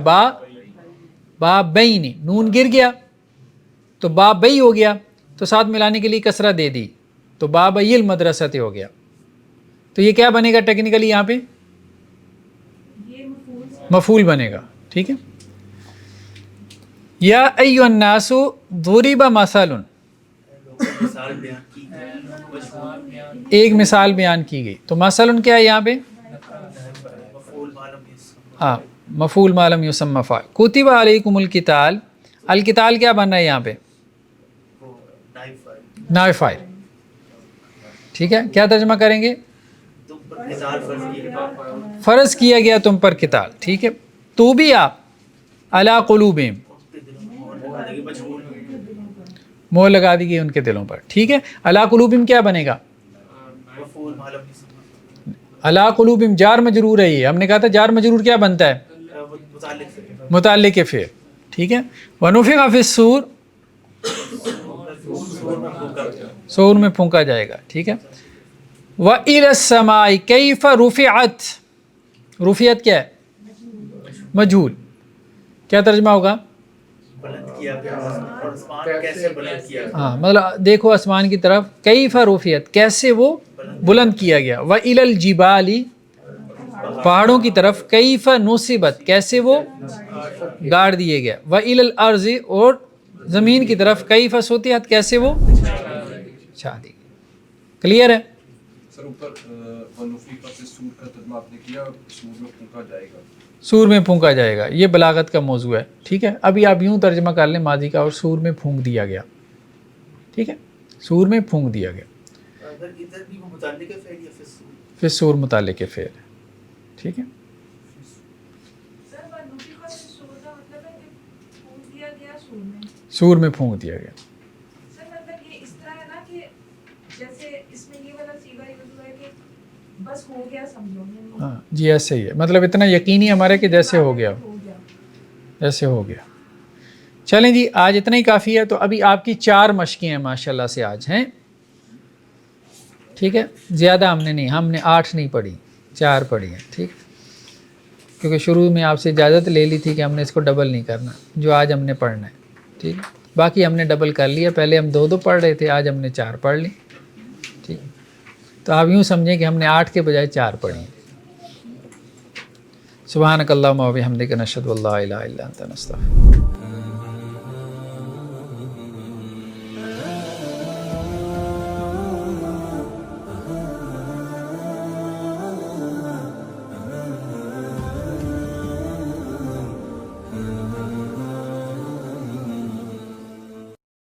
A: بابین، نون گر گیا تو بابی ہو گیا، تو ساتھ ملانے کے لیے کسرہ دے دی تو بابی المدرسۃ ہو گیا. تو یہ کیا بنے گا ٹیکنیکلی یہاں پہ؟ مفعول بنے گا، ٹھیک ہے. یا ایھا الناس ضرب مثل،
B: مثال بیان کی گئی،
A: ایک مثال بیان کی گئی. تو مثل کیا ہے یہاں پہ؟
B: مفعول ما لم یسمى،
A: ہاں، مفعول ما لم یسمى فاعل. کتب علیکم القتال، القتال کیا بن رہا ہے یہاں پہ؟
B: وہ نائب فاعل،
A: نائب فاعل، ٹھیک ہے. کیا ترجمہ کریں گے؟
B: تم پر قتال فرض کیا گیا،
A: فرض کیا گیا تم پر قتال، ٹھیک ہے. تو بھی آپ علی قلوبہم،
B: ان کے دلوں میں مہر لگا دے گی، مجہول
A: مہر لگا دی گئی ان کے دلوں پر، ٹھیک ہے. علی قلوبہم کیا بنے گا؟
B: مفعول ما لم یسمى،
A: علی قلوبہم جار مجرور ہے. یہ ہم نے کہا تھا جار مجرور کیا بنتا ہے؟
B: متعلق سے
A: متعلق کے فعل، ٹھیک ہے. ونفخ فی الصور، صور میں پھونکا جائے گا، ٹھیک ہے. وَإِلَى السَّمَاءِ كَيْفَ رُفِعَتْ، رفعت کیا ہے؟ مجہول. کیا ترجمہ ہوگا؟
B: بلند کیا گیا، اور آسمان کیسے بلند کیا گیا،
A: ہاں، مطلب دیکھو آسمان کی طرف، کیف رفعت، کیسے وہ بلند کیا گیا. وَإِلَى الْجِبَالِ، پہاڑوں کی طرف، کیف نصبت، کیسے وہ گاڑ دیے گیا. وَإِلَى الْأَرْضِ، اور زمین کی طرف، کیف سطحت، کیسے وہ چھا دی. کلیئر ہے؟
E: سر اوپر ونفخ فی الصور کا ترجمہ آپ نے کیا، صور میں پھونکا جائے گا.
A: سور میں پھونکا جائے گا، یہ بلاغت کا موضوع ہے، ٹھیک ہے. ابھی آپ یوں ترجمہ کر لیں ماضی کا، اور سور میں پھونک دیا گیا، ٹھیک ہے. سور میں پھونک دیا گیا،
B: اگر ادھر بھی وہ متعلق فعل یا فی الصور،
A: پھر سور متعلق کے فعل ہے، ٹھیک ہے.
D: سر ونفخ فی الصور کا مطلب ہے کہ پھونک دیا گیا سور میں.
A: سور میں پھونک دیا گیا.
D: سر مطلب یہ اس طرح ہے نا کہ جیسے اس میں یہ والا صیغہ یوز ہوا ہے کہ بس ہو گیا سمجھو، یعنی
A: ہاں جی، ایسے ہی ہے، مطلب اتنا یقینی ہمارے کہ جیسے ہو گیا، جیسے ہو گیا. چلیں جی، آج اتنا ہی کافی ہے. تو ابھی آپ کی 4 مشقیں ہیں ماشاءاللہ سے آج ہیں، ٹھیک ہے. زیادہ ہم نے نہیں، ہم نے 8 نہیں پڑھی، 4 پڑھی ہیں، ٹھیک. کیونکہ شروع میں آپ سے اجازت لے لی تھی کہ ہم نے اس کو ڈبل نہیں کرنا، جو آج ہم نے پڑھنا ہے، ٹھیک. باقی ہم نے ڈبل کر لیا، پہلے ہم 2 پڑھ رہے تھے، آج ہم نے 4 پڑھ لی، ٹھیک. تو آپ یوں سمجھیں کہ ہم نے 8 کے بجائے 4 پڑھی ہیں. سبحانک اللہم و بحمدک، نشہد ان لا الہ الا انت، نستغفرک.